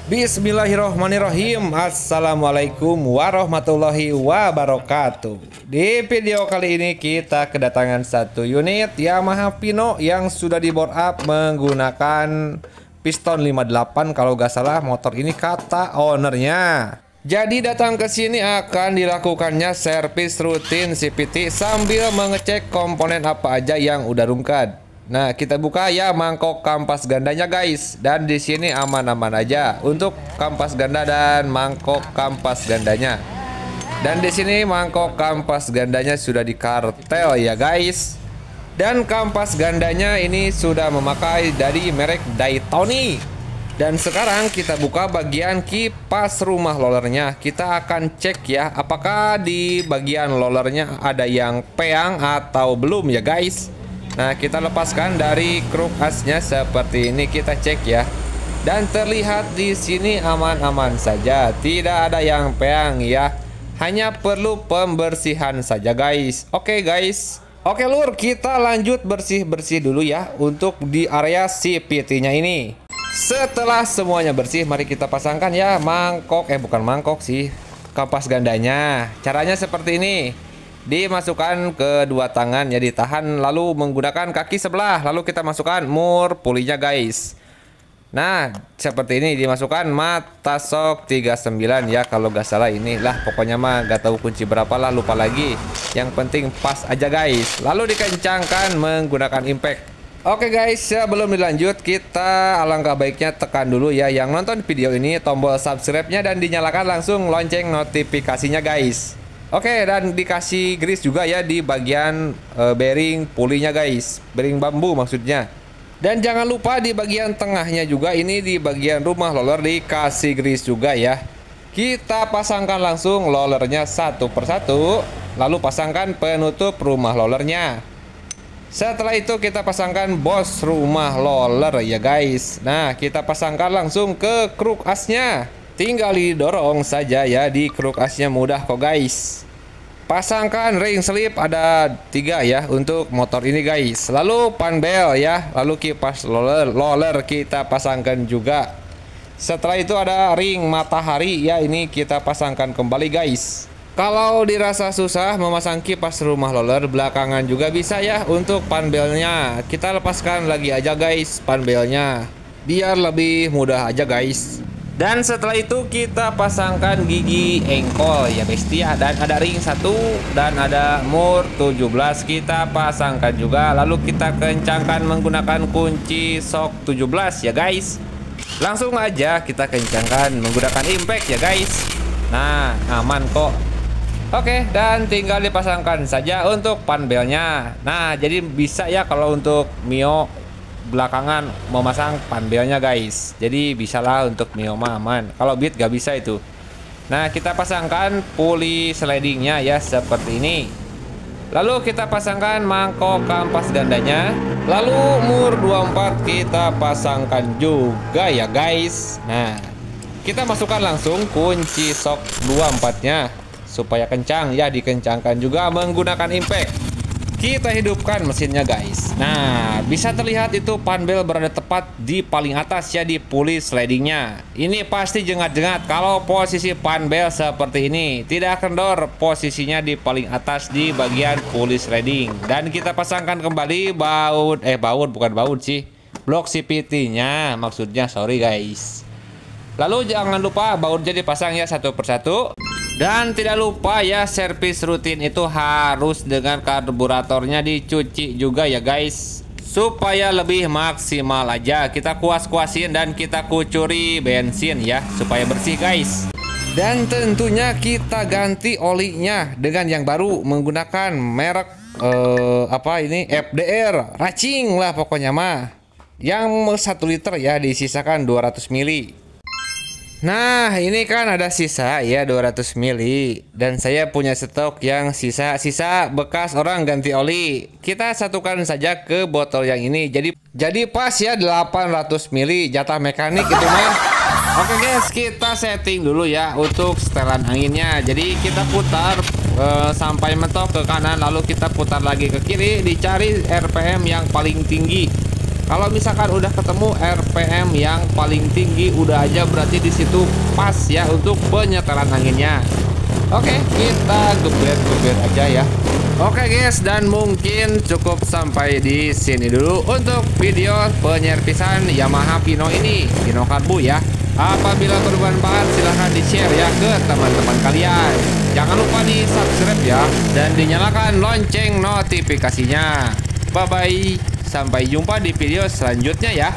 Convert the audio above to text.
Bismillahirrohmanirrohim. Assalamualaikum warahmatullahi wabarakatuh. Di video kali ini kita kedatangan satu unit Yamaha Pino yang sudah di bore up menggunakan piston 58 kalau gak salah motor ini kata ownernya. Jadi datang ke sini akan dilakukannya servis rutin CVT sambil mengecek komponen apa aja yang udah rungkad. Nah, kita buka ya mangkok kampas gandanya guys. Dan di sini aman-aman aja untuk kampas ganda dan mangkok kampas gandanya. Dan di sini mangkok kampas gandanya sudah dikartel ya guys. Dan kampas gandanya ini sudah memakai dari merek Daytona. Dan sekarang kita buka bagian kipas rumah rollernya. Kita akan cek ya apakah di bagian rollernya ada yang peang atau belum ya guys. Nah, kita lepaskan dari kruk asnya seperti ini, kita cek ya. Dan terlihat di sini aman-aman saja, tidak ada yang peang ya. Hanya perlu pembersihan saja guys. Oke guys. Oke lur, kita lanjut bersih-bersih dulu ya untuk di area CVT-nya ini. Setelah semuanya bersih, mari kita pasangkan ya bukan mangkok sih, kampas gandanya. Caranya seperti ini. Dimasukkan kedua tangan ya, ditahan lalu menggunakan kaki sebelah, lalu kita masukkan mur pulinya guys. Nah seperti ini, dimasukkan mata sok 39 ya kalau gak salah, ini lah pokoknya mah gak tahu kunci berapa lah, lupa lagi. Yang penting pas aja guys, lalu dikencangkan menggunakan impact. Oke guys, sebelum dilanjut kita alangkah baiknya tekan dulu ya yang nonton video ini tombol subscribe-nya dan dinyalakan langsung lonceng notifikasinya guys. Oke, dan dikasih grease juga ya di bagian bearing pulinya guys, bearing bambu maksudnya. Dan jangan lupa di bagian tengahnya juga, ini di bagian rumah roller dikasih grease juga ya. Kita pasangkan langsung rollernya satu persatu, lalu pasangkan penutup rumah rollernya. Setelah itu kita pasangkan bos rumah roller ya guys. Nah, kita pasangkan langsung ke kruk asnya. Tinggal didorong saja ya, di kruk asnya mudah kok guys. Pasangkan ring slip ada 3 ya untuk motor ini guys. Lalu panbel ya, lalu kipas roller kita pasangkan juga. Setelah itu ada ring matahari ya, ini kita pasangkan kembali guys. Kalau dirasa susah memasang kipas rumah roller belakangan juga bisa ya untuk panbelnya. Kita lepaskan lagi aja guys panbelnya, biar lebih mudah aja guys. Dan setelah itu kita pasangkan gigi engkol ya bestia, dan ada ring 1 dan ada mur 17 kita pasangkan juga, lalu kita kencangkan menggunakan kunci sok 17 ya guys. Langsung aja kita kencangkan menggunakan impact ya guys. Nah, aman kok. Oke, dan tinggal dipasangkan saja untuk panbelnya. Nah, jadi bisa ya kalau untuk Mio belakangan memasang panbelnya guys, jadi bisalah untuk Mio aman. Kalau Beat gak bisa itu. Nah, kita pasangkan puli slidingnya ya seperti ini. Lalu kita pasangkan mangkok kampas gandanya, lalu mur 24 kita pasangkan juga ya guys. Nah, kita masukkan langsung kunci sok 24 nya supaya kencang ya, dikencangkan juga menggunakan impact. Kita hidupkan mesinnya guys. Nah, bisa terlihat itu panbel berada tepat di paling atas ya, di puli slidingnya. Ini pasti jengat-jengat kalau posisi panbel seperti ini. Tidak kendor posisinya di paling atas di bagian puli sliding. Dan kita pasangkan kembali bukan baut sih, blok CVT-nya maksudnya, sorry guys. Lalu jangan lupa bautnya dipasang ya satu persatu. Dan tidak lupa ya, servis rutin itu harus dengan karburatornya dicuci juga ya guys, supaya lebih maksimal aja. Kita kuas-kuasin dan kita kucuri bensin ya supaya bersih guys. Dan tentunya kita ganti olinya dengan yang baru menggunakan merek FDR Racing lah pokoknya mah, yang 1 liter ya, disisakan 200 mili. Nah, ini kan ada sisa ya 200 mili, dan saya punya stok yang sisa bekas orang ganti oli. Kita satukan saja ke botol yang ini. Jadi pas ya 800 mili jatah mekanik itu mah. Oke guys, kita setting dulu ya untuk setelan anginnya. Jadi kita putar sampai mentok ke kanan, lalu kita putar lagi ke kiri, dicari RPM yang paling tinggi. Kalau misalkan udah ketemu RPM yang paling tinggi, udah aja berarti di situ pas ya untuk penyetelan anginnya. Oke, kita gebet-gebet aja ya. Oke guys, dan mungkin cukup sampai di sini dulu untuk video penyerpisan Yamaha Pino ini, Pino Karbu ya. Apabila bermanfaat silahkan di-share ya ke teman-teman kalian. Jangan lupa di subscribe ya, dan dinyalakan lonceng notifikasinya. Bye-bye, sampai jumpa di video selanjutnya ya.